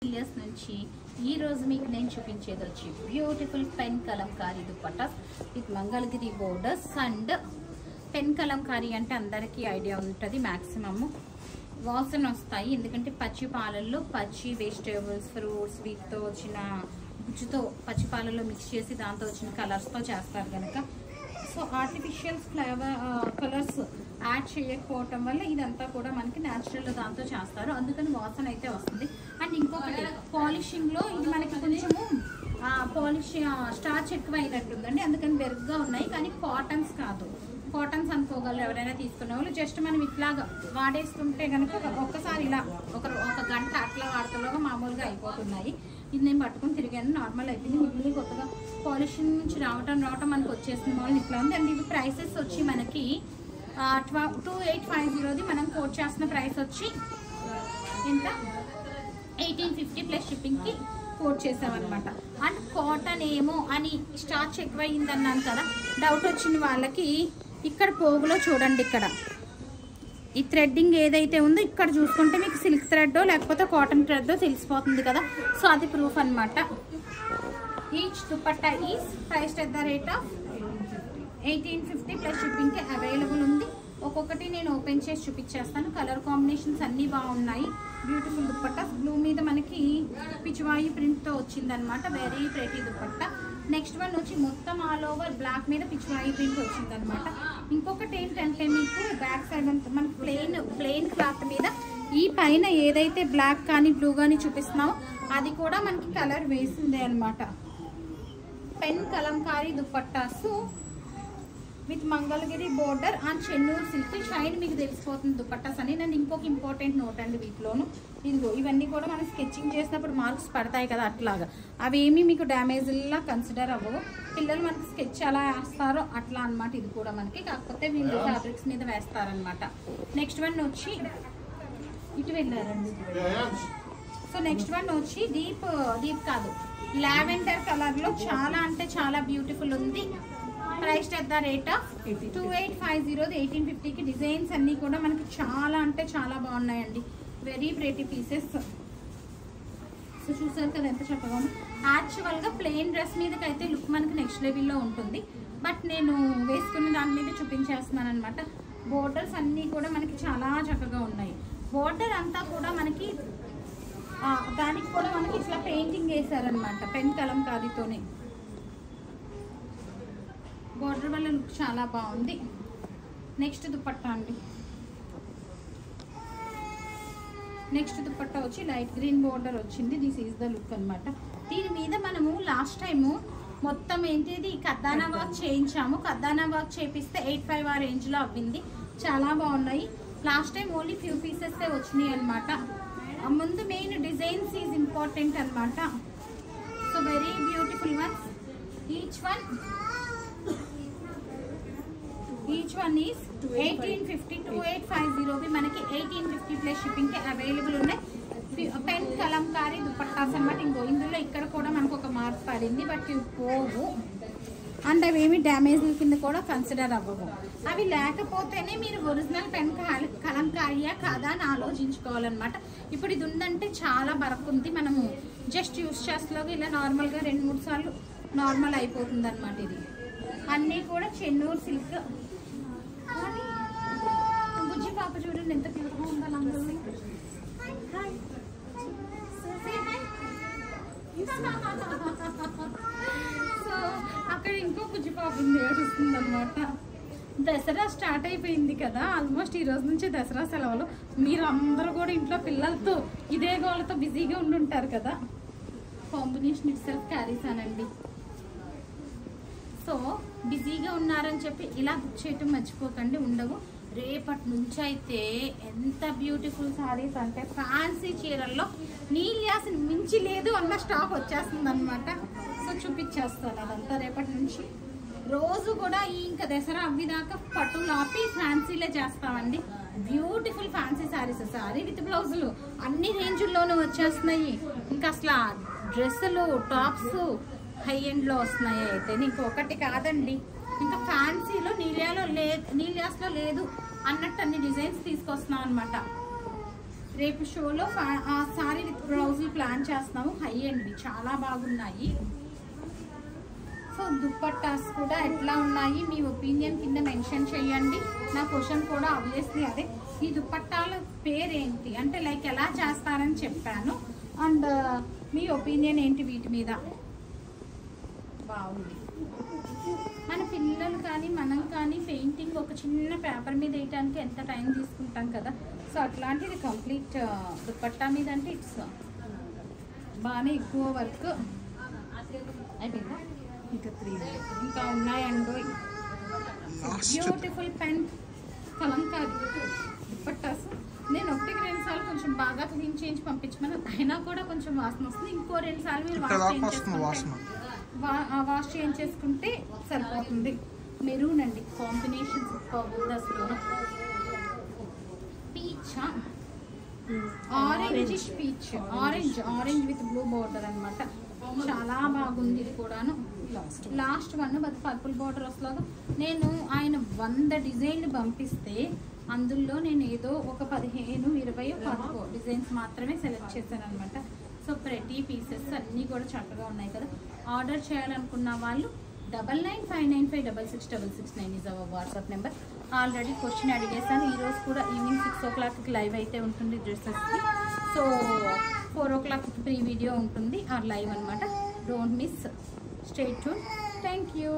నీలియాస్ నుంచి ఈ రోజు మీకు నేను చూపించేది వచ్చి beautiful pen Kalamkari dupattas with Mangalagiri borders and pen Kalamkari అంటే అందరికీ ఐడియా ఉంటుంది. మ్యాక్సిమమ్ వాసన వస్తాయి, ఎందుకంటే పచ్చి పాలల్లో పచ్చి వెజిటేబుల్స్ ఫ్రూట్స్ వీటితో వచ్చిన గుజ్జుతో పచ్చి పాలల్లో మిక్స్ చేసి దాంతో వచ్చిన కలర్స్తో చేస్తారు కనుక so artificial flavour colours add చేయకపోవటం వల్ల ఇదంతా కూడా మనకి న్యాచురల్ దాంతో చేస్తారు, అందుకని వాసన అయితే వస్తుంది. అండ్ ఇంకొకటి పాలిషింగ్లో ఇది మనకి కొంచెము పాలిష్ స్టార్చ్ ఎక్కువ అయినట్టుందండి, అందుకని బెరుగ్గా ఉన్నాయి. కానీ కాటన్స్ కాదు, కాటన్స్ అనుకోగలరు ఎవరైనా తీసుకునే వాళ్ళు. జస్ట్ మనం ఇట్లాగా వాడేస్తుంటే కనుక ఒక్కసారి ఇలా ఒక గంట అట్లా వాడతలోగా మామూలుగా అయిపోతున్నాయి. ఇది నేను పట్టుకొని తిరిగాను, నార్మల్ అయిపోయింది. మిగిలిన కొత్తగా పాలిషింగ్ నుంచి రావటం మనకు వచ్చేసిన వాళ్ళు ఇట్లా ఉంది. అండ్ ఇవి ప్రైసెస్ వచ్చి మనకి 2850 మనం కోట్ చేస్తున్న ప్రైస్ వచ్చి ఎంత 1850 ప్లస్ షిప్పింగ్కి కోట్ చేసామన్నమాట. అండ్ కాటన్ ఏమో అని స్టార్చ్ ఎక్కువ అయిందన్నాను కదా, డౌట్ వచ్చిన వాళ్ళకి ఇక్కడ పోగులో చూడండి, ఇక్కడ ఈ థ్రెడ్డింగ్ ఏదైతే ఉందో ఇక్కడ చూసుకుంటే మీకు సిల్క్ థ్రెడ్డో లేకపోతే కాటన్ థ్రెడ్డో తెలిసిపోతుంది కదా, సో అది ప్రూఫ్ అనమాట. Each dupatta is priced at the rate of 1850 plus షిప్పింగ్కి అవైలబుల్ ఉంది. ఒక్కొక్కటి నేను ఓపెన్ చేసి చూపించేస్తాను. కలర్ కాంబినేషన్స్ అన్నీ బాగున్నాయి. బ్యూటిఫుల్ దుపట్టా బ్లూ మీద మనకి పిచ్చివాయి ప్రింట్తో వచ్చిందనమాట, very pretty dupatta. Next one వచ్చి మొత్తం ఆల్ ఓవర్ బ్లాక్ మీద పిచ్చివాయి ప్రింట్ వచ్చిందనమాట. ఇంకొకటి ఏంటంటే మీకు బ్యాక్ సైడ్ అంతా మనకి ప్లెయిన్ క్లాత్ మీద ఈ పైన ఏదైతే బ్లాక్ కానీ బ్లూ కానీ చూపిస్తున్నామో అది కూడా మనకి కలర్ వేసిందే అనమాట. Pen Kalamkari dupattas with Mangalagiri border and Chennur silk shine మీకు తెలిసిపోతుంది దుపట్టాస్ అని. నేను ఇంకొక ఇంపార్టెంట్ నోట్ అండి వీటిలోను, ఇదిగో ఇవన్నీ కూడా మనం స్కెచింగ్ చేసినప్పుడు మార్క్స్ పడతాయి కదా, అట్లాగా అవేమీ మీకు డ్యామేజ్లా కన్సిడర్ అవ్వవు. పిల్లలు మనకి స్కెచ్ ఎలా వేస్తారో అట్లా అనమాట. ఇది కూడా మనకి కాకపోతే వీళ్ళు ఫ్యాబ్రిక్స్ మీద వేస్తారనమాట. నెక్స్ట్ వన్ వచ్చి ఇటు వెళ్ళారండి. సో నెక్స్ట్ వన్ వచ్చి డీప్ కాదు లావెండర్ కలర్లో చాలా అంటే చాలా బ్యూటిఫుల్ ఉంది. Priced at the rate of 2850 1850కి. డిజైన్స్ అన్నీ కూడా మనకి చాలా అంటే చాలా బాగున్నాయండి, వెరీ ప్రెటీ పీసెస్. సో చూసారు కదా ఎంత చక్కగా ఉంది. యాక్చువల్గా ప్లెయిన్ డ్రెస్ మీదకైతే లుక్ మనకి నెక్స్ట్ లెవెల్లో ఉంటుంది, బట్ నేను వేసుకున్న దాని మీద చూపించేస్తున్నాను అనమాట. బోర్డర్స్ అన్నీ కూడా మనకి చాలా చక్కగా ఉన్నాయి. బోర్డర్ అంతా కూడా మనకి దానికి కూడా మనకి ఇట్లా పెయింటింగ్ వేసారనమాట పెన్ కలంకారీతోనే. బోర్డర్ వల్ల లుక్ చాలా బాగుంది. నెక్స్ట్ దుపట్టా అండి. నెక్స్ట్ దుపట్టా వచ్చి లైట్ గ్రీన్ బోర్డర్ వచ్చింది. దిస్ ఈజ్ ద లుక్ అనమాట. దీని మీద మనము లాస్ట్ టైము మొత్తం ఏంటిది కద్దానా వర్క్ చేయించాము. కద్దానా వర్క్ చేపిస్తే 85 ఆ రేంజ్లో అవ్వింది. చాలా బాగున్నాయి. Last time only few pieces వచ్చినాయి అనమాట. ముందు మెయిన్ డిజైన్స్ ఈజ్ ఇంపార్టెంట్ అనమాట. So very beautiful once. Each one is 1850 2850 మనకి 1850 ప్లస్ షిప్పింగ్కి అవైలబుల్ ఉన్నాయి. పెన్ కలంకారీ దుపట్టాస్ అనమాట. ఇందులో ఇక్కడ కూడా మనకు ఒక మార్క్ పడింది, బట్ ఇవి పోవు అండ్ అవి ఏమి డ్యామేజ్ల కింద కూడా కన్సిడర్ అవ్వవు. అవి లేకపోతేనే మీరు ఒరిజినల్ పెన్ కలంకారీయా కాదా అని ఆలోచించుకోవాలన్నమాట. ఇప్పుడు ఇది ఉందంటే చాలా బరకుంది, మనము జస్ట్ యూస్ చేస్తలోగా ఇలా నార్మల్గా 2-3 సార్లు నార్మల్ అయిపోతుంది అనమాట. ఇది అన్నీ కూడా చెన్నూరు సిల్క్. బుజ్జి పాప చూడండి ఎంత క్యూట్గా ఉందో లంగోని. సో అక్కడ ఇంకో బుజ్జి పాప ఉంది, ఏడుస్తుంది అనమాట. దసరా స్టార్ట్ అయిపోయింది కదా, ఆల్మోస్ట్ ఈ రోజు నుంచి దసరా సెలవులు. మీరు అందరూ కూడా ఇంట్లో పిల్లలతో ఇదే గోళ్ళతో బిజీగా ఉండుంటారు కదా. కాంబినేషన్ ఇట్ సెల్ఫ్ క్యారీస్ అనండి. సో బిజీగా ఉన్నారని చెప్పి ఇలా బుక్ చేయటం మర్చిపోకండి, ఉండవు. రేపటి నుంచి అయితే ఎంత బ్యూటిఫుల్ సారీస్ అంటే ఫ్యాన్సీ చీరల్లో నీలియాస్ మించి లేదు అన్న స్టాక్ వచ్చేస్తుంది అనమాట. సో చూపించేస్తాను అదంతా రేపటి నుంచి. రోజు కూడా ఇంకా దసరా అవ్విదాకా పట్టులు ఆపి ఫ్యాన్సీలే చేస్తామండి. Beautiful fancy saris, sorry with బ్లౌజులు అన్ని రేంజుల్లోనూ వచ్చేస్తున్నాయి. ఇంకా అసలు డ్రెస్సులు టాప్స్ హై ఎండ్లో వస్తున్నాయి. అయితే ఇంకొకటి కాదండి, ఇంకా ఫ్యాన్సీలో నీలియాస్లో లేదు అన్నట్టు అన్ని డిజైన్స్ తీసుకొస్తున్నాం అనమాట. రేపు షోలో ఆ సారీ విత్ బ్లౌజులు ప్లాన్ చేస్తున్నాము. హై అండి, చాలా బాగున్నాయి. సో దుప్పట్టాస్ కూడా ఎట్లా ఉన్నాయి మీ ఒపీనియన్ కింద మెన్షన్ చేయండి. నా క్వశ్చన్ కూడా ఆబ్వియస్లీ అదే, ఈ దుప్పట్టాల పేరేంటి అంటే లైక్ ఎలా చేస్తారని చెప్పాను. అండ్ మీ ఒపీనియన్ ఏంటి వీటి మీద? బాగుంది. మన పిల్లలు కానీ మనం కానీ పెయింటింగ్ ఒక చిన్న పేపర్ మీద వేయడానికి ఎంత టైం తీసుకుంటాం కదా. సో అట్లాంటిది కంప్లీట్ దుప్పట్టా మీద అంటే ఇట్స్ బాగానే ఎక్కువ వర్క్ అయిపోయిందా? ఇంకా ఉన్నాయండి. Beautiful pen Kalamkari dupattas. నేను 1-2 సార్లు కొంచెం బాగా క్లీన్ చేయించి పంపించమని, అయినా కూడా కొంచెం వాసన వస్తుంది. ఇంకో 2 సార్లు మీరు వాష్ చేయించేసుకుంటే సరిపోతుంది. మెరూన్ అండి, కాంబినేషన్ సూపర్ అసలు. Peach, orange peach, orange with blue border అనమాట. చాలా బాగుంది ఇది కూడాను. లాస్ట్ వన్ పర్పుల్ బోర్డర్ వస్తుంది. నేను ఆయన 100 డిజైన్లు పంపిస్తే అందులో నేను ఏదో ఒక 15, 20, 10 డిజైన్స్ మాత్రమే సెలెక్ట్ చేశాను అనమాట. సో ప్రతి పీసెస్ అన్నీ కూడా చక్కగా ఉన్నాయి కదా. ఆర్డర్ చేయాలనుకున్న వాళ్ళు 9959566669 is our WhatsApp number. Already question అడిగేసాను. ఈరోజు కూడా ఈవినింగ్ 6 o'clockకి లైవ్ అయితే ఉంటుంది డ్రెస్సెస్కి. సో 4 o'clockకి ప్రీ వీడియో ఉంటుంది, ఆ లైవ్ అనమాట. Don't miss, stay tune. Thank you.